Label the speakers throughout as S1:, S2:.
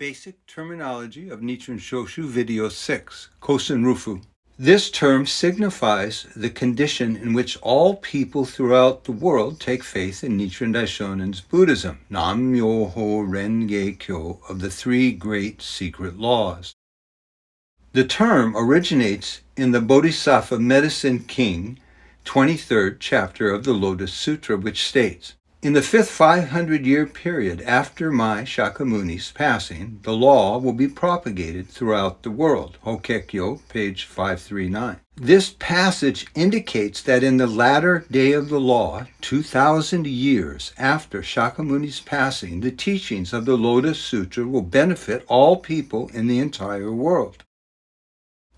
S1: Basic Terminology of Nichiren Shoshu, Video 6, Kösen-rufu. This term signifies the condition in which all people throughout the world take faith in Nichiren Daishonin's Buddhism, Nam-myoho Renge-kyo, of the three great secret laws. The term originates in the Bodhisattva Medicine King, 23rd chapter of the Lotus Sutra, which states, "In the fifth 500-year period after my Shakyamuni's passing, the law will be propagated throughout the world." Hokkekyo, page 539. This passage indicates that in the latter day of the law, 2,000 years after Shakyamuni's passing, the teachings of the Lotus Sutra will benefit all people in the entire world.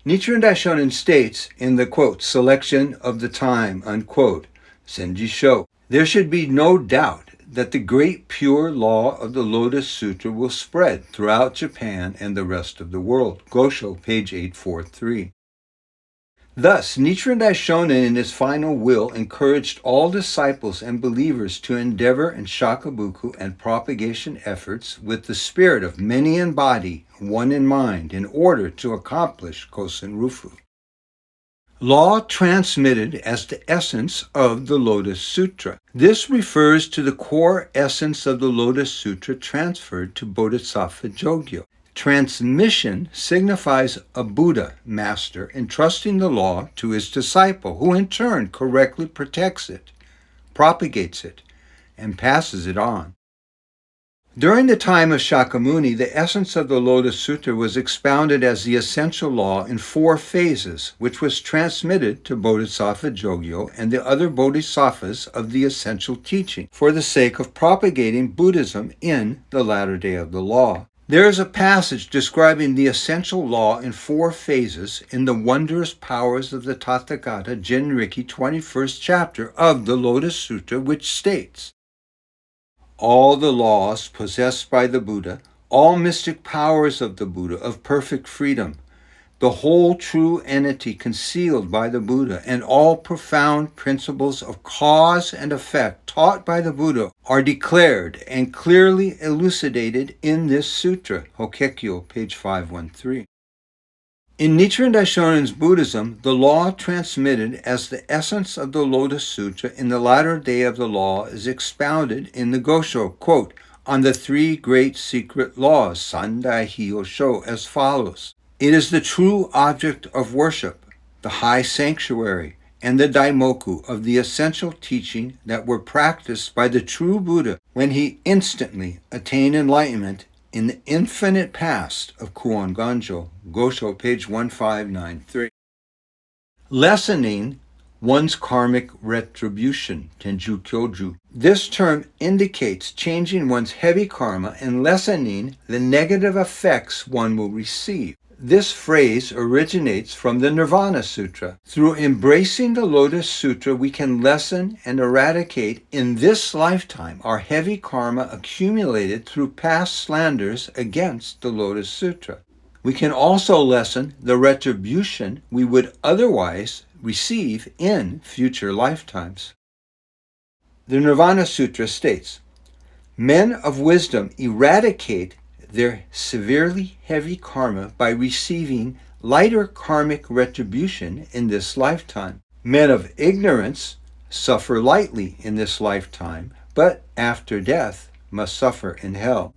S1: Nichiren Daishonin states in the, quote, selection of the time, unquote, Senji Sho, "There should be no doubt that the great pure law of the Lotus Sutra will spread throughout Japan and the rest of the world." Gosho, page 843. Thus, Nichiren Daishonin in his final will encouraged all disciples and believers to endeavor in shakabuku and propagation efforts with the spirit of many in body, one in mind, in order to accomplish Kösen-rufu. Law transmitted as the essence of the Lotus Sutra. This refers to the core essence of the Lotus Sutra transferred to Bodhisattva Jogyo. Transmission signifies a Buddha master entrusting the law to his disciple, who in turn correctly protects it, propagates it, and passes it on. During the time of Shakyamuni, the essence of the Lotus Sutra was expounded as the essential law in 4 phases, which was transmitted to Bodhisattva Jogyo and the other bodhisattvas of the essential teaching for the sake of propagating Buddhism in the latter day of the law. There is a passage describing the essential law in 4 phases in the Wondrous Powers of the Tathagata Jinriki 21st chapter of the Lotus Sutra, which states, "All the laws possessed by the Buddha, all mystic powers of the Buddha of perfect freedom, the whole true entity concealed by the Buddha, and all profound principles of cause and effect taught by the Buddha are declared and clearly elucidated in this sutra." Hokkekyo, page 513. In Nichiren Daishonin's Buddhism, the law transmitted as the essence of the Lotus Sutra in the latter day of the law is expounded in the Gosho, quote, on the 3 great secret laws, Sandai Hyosho, as follows. "It is the true object of worship, the high sanctuary, and the daimoku of the essential teaching that were practiced by the true Buddha when he instantly attained enlightenment in the infinite past of Kuon Ganjo." Gosho, page 1593. Lessening one's karmic retribution, Tenju Kyoju. This term indicates changing one's heavy karma and lessening the negative effects one will receive. This phrase originates from the Nirvana Sutra. Through embracing the Lotus Sutra, we can lessen and eradicate in this lifetime our heavy karma accumulated through past slanders against the Lotus Sutra. We can also lessen the retribution we would otherwise receive in future lifetimes. The Nirvana Sutra states, "Men of wisdom eradicate their severely heavy karma by receiving lighter karmic retribution in this lifetime. Men of ignorance suffer lightly in this lifetime, but after death must suffer in hell."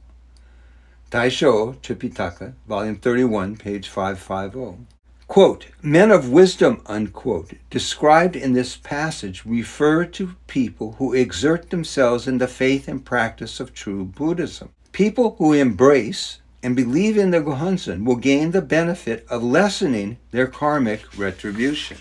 S1: Taisho Tripitaka, volume 31, page 550. Quote, "Men of wisdom," unquote, described in this passage refer to people who exert themselves in the faith and practice of true Buddhism. People who embrace and believe in the Gohonzon will gain the benefit of lessening their karmic retribution.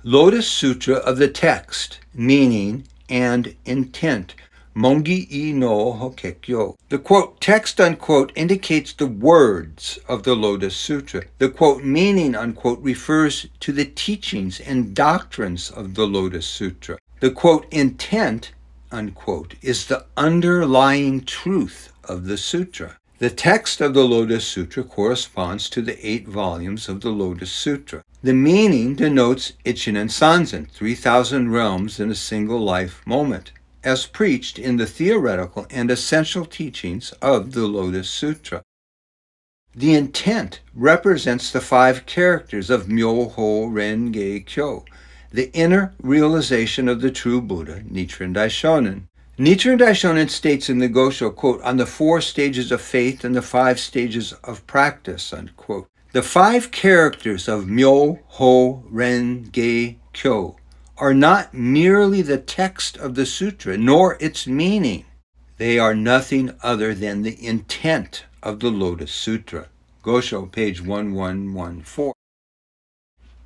S1: Lotus Sutra of the text, meaning and intent. Mongi-i no Hokkekyo. The quote text unquote indicates the words of the Lotus Sutra. The quote meaning unquote refers to the teachings and doctrines of the Lotus Sutra. The quote intent unquote is the underlying truth of the sutra. The text of the Lotus Sutra corresponds to the 8 volumes of the Lotus Sutra. The meaning denotes Ichinen Sanzen, 3,000 realms in a single life moment. as preached in the theoretical and essential teachings of the Lotus Sutra. The intent represents the 5 characters of Myoho Renge Kyo, the inner realization of the true Buddha, Nichiren Daishonin. Nichiren Daishonin states in the Gosho, quote, on the 4 stages of faith and the 5 stages of practice, unquote. The 5 characters of Myoho Renge Kyo are not merely the text of the sutra, nor its meaning. They are nothing other than the intent of the Lotus Sutra. Gosho, page 1114.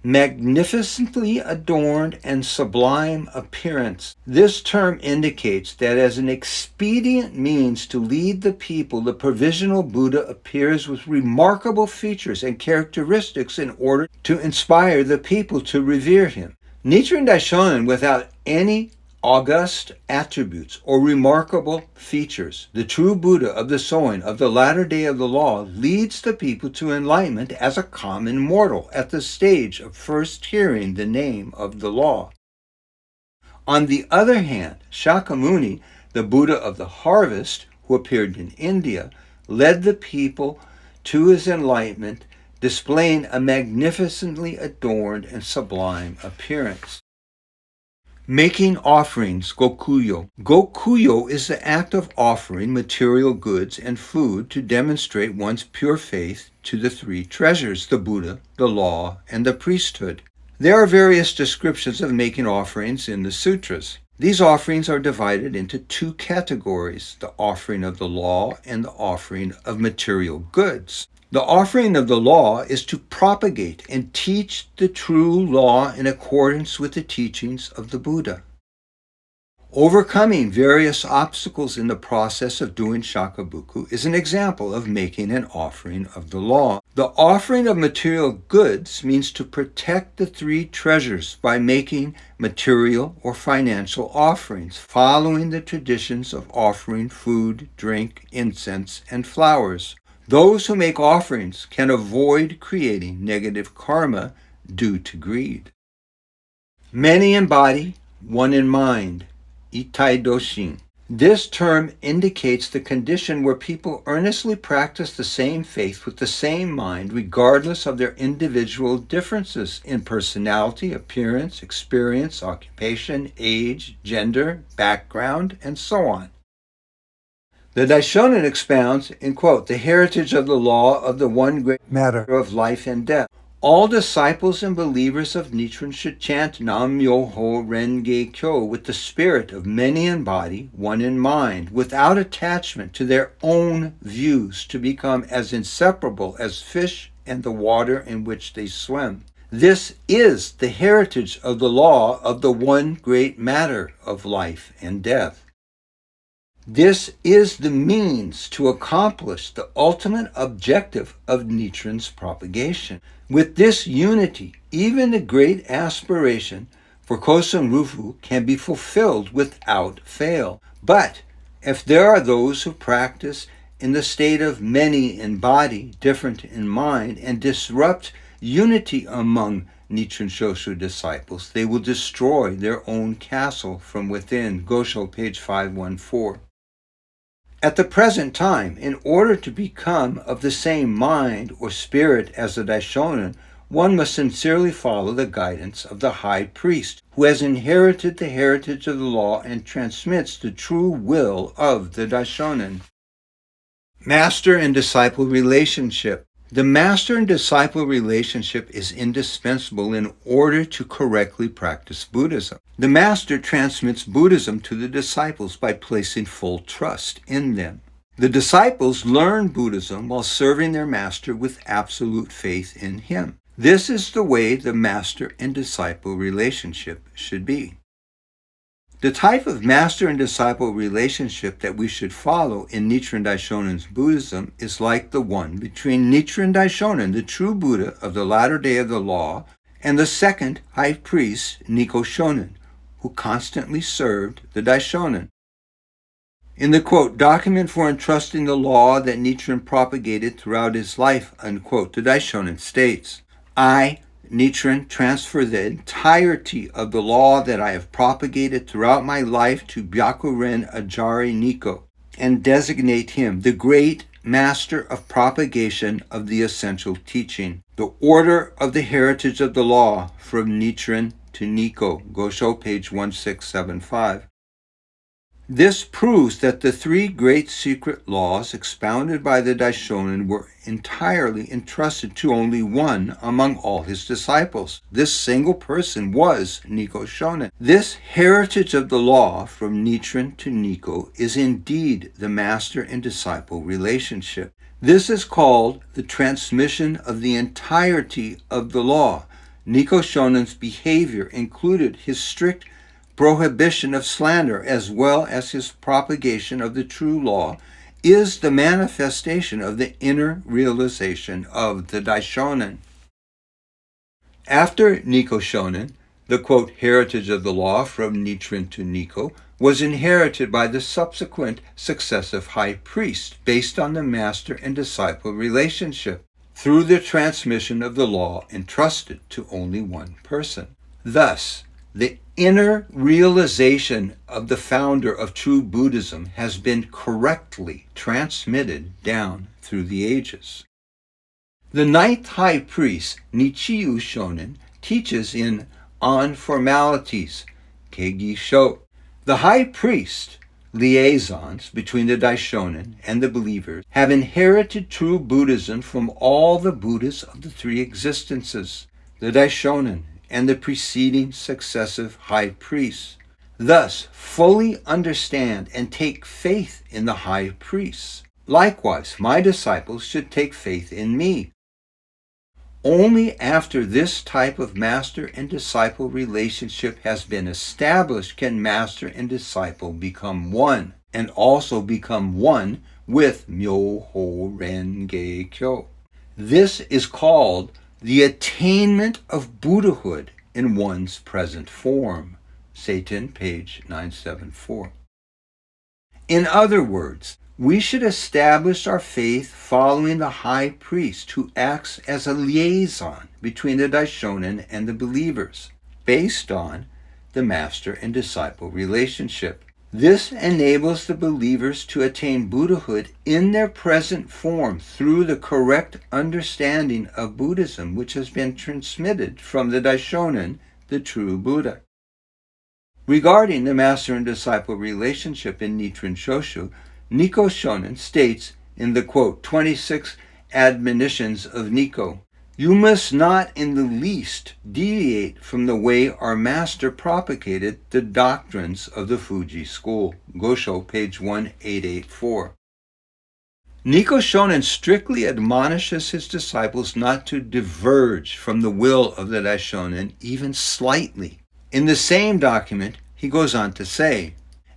S1: Magnificently adorned and sublime appearance. This term indicates that as an expedient means to lead the people, the provisional Buddha appears with remarkable features and characteristics in order to inspire the people to revere him. Nichiren Daishonin, without any august attributes or remarkable features, the true Buddha of the Soin of the latter day of the law, leads the people to enlightenment as a common mortal at the stage of first hearing the name of the law. On the other hand, Shakyamuni, the Buddha of the harvest, who appeared in India, led the people to his enlightenment, displaying a magnificently adorned and sublime appearance. Making offerings, gokuyo. Gokuyo is the act of offering material goods and food to demonstrate one's pure faith to the 3 treasures, the Buddha, the law, and the priesthood. There are various descriptions of making offerings in the sutras. These offerings are divided into 2 categories, the offering of the law and the offering of material goods. The offering of the law is to propagate and teach the true law in accordance with the teachings of the Buddha. Overcoming various obstacles in the process of doing shakabuku is an example of making an offering of the law. The offering of material goods means to protect the 3 treasures by making material or financial offerings, following the traditions of offering food, drink, incense, and flowers. Those who make offerings can avoid creating negative karma due to greed. Many in body, one in mind, itai doshin. This term indicates the condition where people earnestly practice the same faith with the same mind, regardless of their individual differences in personality, appearance, experience, occupation, age, gender, background, and so on. The Daishonin expounds, in quote, the heritage of the law of the one great matter of life and death. All disciples and believers of Nichiren should chant Nam Myoho Renge Kyo with the spirit of many in body, one in mind, without attachment to their own views, to become as inseparable as fish and the water in which they swim. This is the heritage of the law of the one great matter of life and death. This is the means to accomplish the ultimate objective of Nichiren's propagation. With this unity, even the great aspiration for Kösen-rufu can be fulfilled without fail. But if there are those who practice in the state of many in body, different in mind, and disrupt unity among Nichiren Shoshu disciples, they will destroy their own castle from within. Gosho, page 514. At the present time, in order to become of the same mind or spirit as the Daishonin, one must sincerely follow the guidance of the high priest, who has inherited the heritage of the law and transmits the true will of the Daishonin. Master and disciple relationship. The master and disciple relationship is indispensable in order to correctly practice Buddhism. The master transmits Buddhism to the disciples by placing full trust in them. The disciples learn Buddhism while serving their master with absolute faith in him. This is the way the master and disciple relationship should be. The type of master and disciple relationship that we should follow in Nichiren Daishonin's Buddhism is like the one between Nichiren Daishonin, the true Buddha of the latter day of the law, and the second high priest, Nikko Shonin, who constantly served the Daishonin. In the, quote, document for entrusting the law that Nichiren propagated throughout his life, unquote, the Daishonin states, I, Nichiren transferred the entirety of the law that I have propagated throughout my life to Byakuren Ajari Nikko and designate him the great master of propagation of the essential teaching, the order of the heritage of the law from Nichiren to Nikko, Gosho, page 1675. This proves that the three great secret laws expounded by the Daishonin were entirely entrusted to only one among all his disciples. This single person was Nikko Shonin. This heritage of the law from Nichiren to Nikko is indeed the master and disciple relationship. This is called the transmission of the entirety of the law. Nikko Shonin's behavior included his strict prohibition of slander as well as his propagation of the true law is the manifestation of the inner realization of the Daishonin. After Nikko Shonin, the quote, heritage of the law from Nichiren to Nikko was inherited by the subsequent successive high priest based on the master and disciple relationship through the transmission of the law entrusted to only one person. Thus, the inner realization of the founder of true Buddhism has been correctly transmitted down through the ages. The ninth high priest, Nichiren Shonin, teaches in On Formalities, Keigi Sho. The high priest, liaisons between the Daishonin and the believers, have inherited true Buddhism from all the Buddhas of the three existences, the Daishonin, and the preceding successive high priests. Thus, fully understand and take faith in the high priests. Likewise, my disciples should take faith in me. Only after this type of master and disciple relationship has been established can master and disciple become one, and also become one with Myoho Renge Kyo. This is called the attainment of Buddhahood in one's present form. Satan, page 974. In other words, we should establish our faith following the high priest who acts as a liaison between the Daishonin and the believers, based on the master and disciple relationship. This enables the believers to attain Buddhahood in their present form through the correct understanding of Buddhism which has been transmitted from the Daishonin, the true Buddha. Regarding the master and disciple relationship in Nichiren Shoshu, Nikko Shonin states in the quote, 26 admonitions of Nikko, "You must not in the least deviate from the way our master propagated the doctrines of the Fuji school." Gosho, page 1884. Nikko Shonin strictly admonishes his disciples not to diverge from the will of the Daishonin even slightly. In the same document, he goes on to say,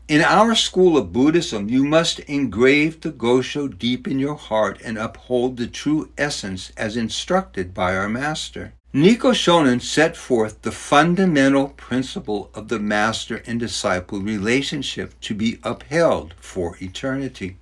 S1: "In our school of Buddhism, you must engrave the Gosho deep in your heart and uphold the true essence as instructed by our master." Nikko Shonin set forth the fundamental principle of the master and disciple relationship to be upheld for eternity.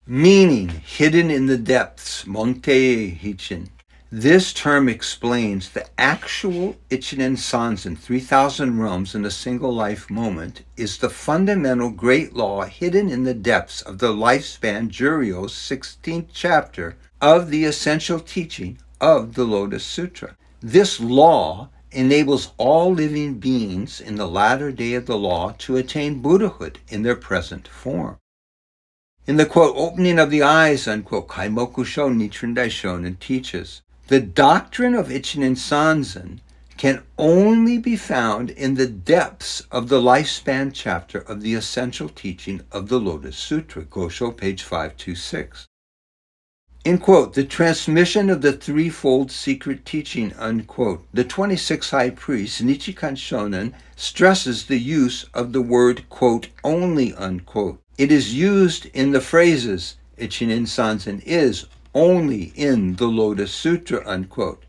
S1: Meaning hidden in the depths, Montei Hichin. This term explains the actual Ichinen Sanzen, 3,000 realms in a single life moment, is the fundamental great law hidden in the depths of the lifespan Juryo's 16th chapter of the essential teaching of the Lotus Sutra. This law enables all living beings in the latter day of the law to attain Buddhahood in their present form. In the quote, opening of the eyes, unquote, Kaimoku Sho Nichiren Daishonin teaches, the doctrine of Ichinen Sanzen can only be found in the depths of the lifespan chapter of the essential teaching of the Lotus Sutra, Gosho, page 526. In quote, the transmission of the threefold secret teaching, unquote, the 26 high priests, Nichiren Shonin, stresses the use of the word, quote, only, unquote. It is used in the phrases, Ichinen Sanzen is only in the Lotus Sutra, unquote.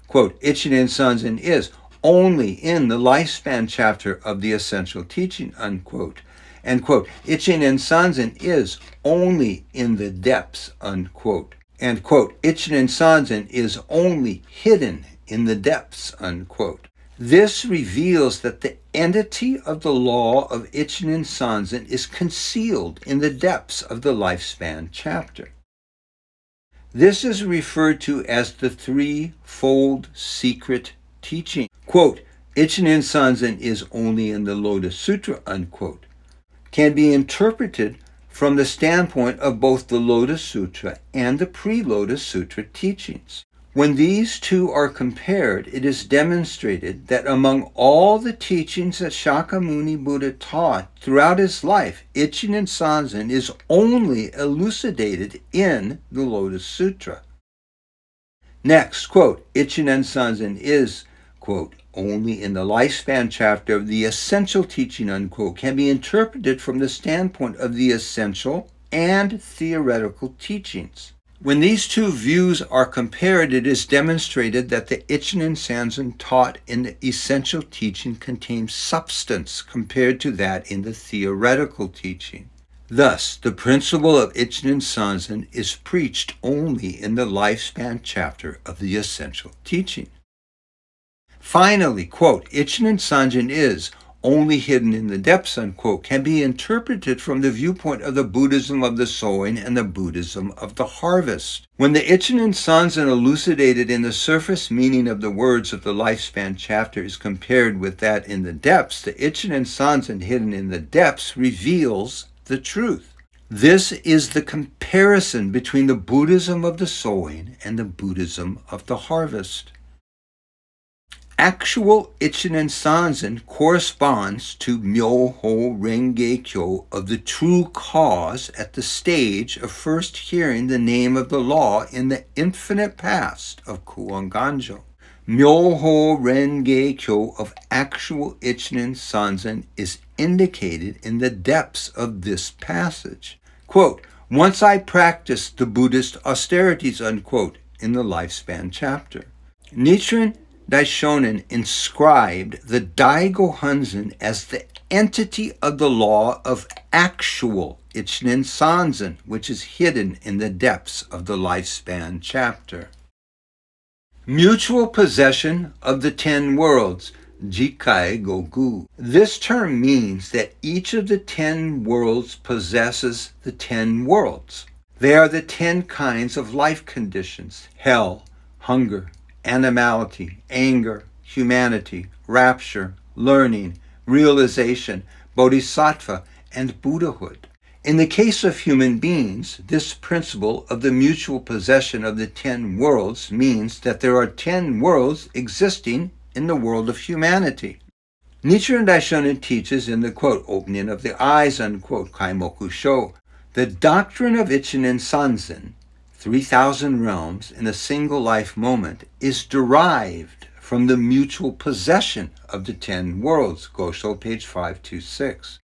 S1: Quote, Ichinen Sanzen is only in the lifespan chapter of the essential teaching, unquote. And quote, Ichinen Sanzen is only in the depths, unquote. And quote, Ichinen Sanzen is only hidden in the depths, unquote. This reveals that the entity of the law of Ichiren Sanzen is concealed in the depths of the lifespan chapter. This is referred to as the threefold secret teaching. Quote, Ichiren Sanzen is only in the Lotus Sutra, unquote, can be interpreted from the standpoint of both the Lotus Sutra and the pre-Lotus Sutra teachings. When these two are compared, it is demonstrated that among all the teachings that Shakyamuni Buddha taught throughout his life, Ichiren Sanzen is only elucidated in the Lotus Sutra. Next, quote, Ichiren Sanzen is, quote, only in the lifespan chapter of the essential teaching, unquote, can be interpreted from the standpoint of the essential and theoretical teachings. When these two views are compared, it is demonstrated that the Ichiren Sanzen taught in the essential teaching contains substance compared to that in the theoretical teaching. Thus, the principle of Ichiren Sanzen is preached only in the lifespan chapter of the essential teaching. Finally, quote, Ichiren Sanzen is only hidden in the depths, unquote, can be interpreted from the viewpoint of the Buddhism of the sowing and the Buddhism of the harvest. When the Ichiren Sanzen elucidated in the surface meaning of the words of the lifespan chapter is compared with that in the depths, the Ichiren Sanzen hidden in the depths reveals the truth. This is the comparison between the Buddhism of the sowing and the Buddhism of the harvest. Actual Ichiren Sanzen corresponds to Myoho Renge Kyo of the true cause at the stage of first hearing the name of the law in the infinite past of Kuon Ganjo. Myoho Renge Kyo of actual Ichiren Sanzen is indicated in the depths of this passage. Quote, once I practiced the Buddhist austerities, unquote, in the lifespan chapter. Nichiren Daishonin inscribed the Daigo Hunzen as the entity of the law of actual Ichiren Sanzen, which is hidden in the depths of the lifespan chapter. Mutual possession of the 10 worlds, Jikai Gogu. This term means that each of the 10 worlds possesses the 10 worlds. They are the 10 kinds of life conditions: hell, hunger, animality, anger, humanity, rapture, learning, realization, bodhisattva, and Buddhahood. In the case of human beings, this principle of the mutual possession of the 10 worlds means that there are 10 worlds existing in the world of humanity. Nichiren Daishonin teaches in the, quote, opening of the eyes, unquote, Kaimoku Sho, the doctrine of Ichiren Sanzen, 3,000 realms in a single life moment, is derived from the mutual possession of the 10 worlds, Gosho, page 526.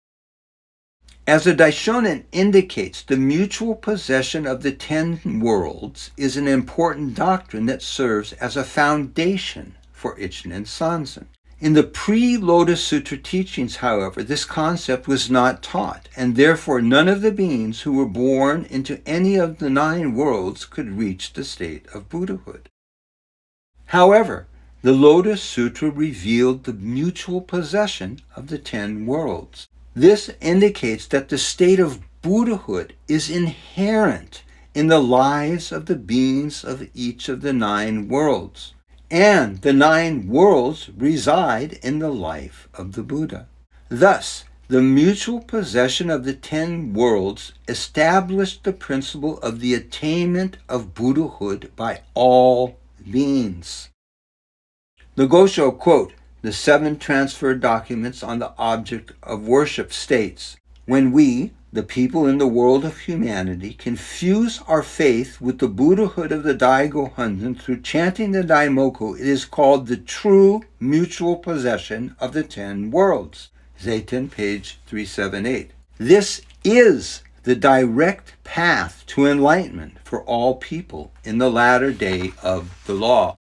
S1: As the Daishonin indicates, the mutual possession of the 10 worlds is an important doctrine that serves as a foundation for Ichiren Sanzen. In the pre-Lotus Sutra teachings, however, this concept was not taught, and therefore none of the beings who were born into any of the 9 worlds could reach the state of Buddhahood. However, the Lotus Sutra revealed the mutual possession of the 10 worlds. This indicates that the state of Buddhahood is inherent in the lives of the beings of each of the 9 worlds. And the 9 worlds reside in the life of the Buddha. Thus, the mutual possession of the 10 worlds established the principle of the attainment of Buddhahood by all beings. The Gosho, quote, the 7 transferred documents on the object of worship states, when we, the people in the world of humanity, can fuse our faith with the Buddhahood of the Daigo Hunzen through chanting the Daimoku, it is called the true mutual possession of the 10 worlds. Zeiten, page 378. This is the direct path to enlightenment for all people in the latter day of the law.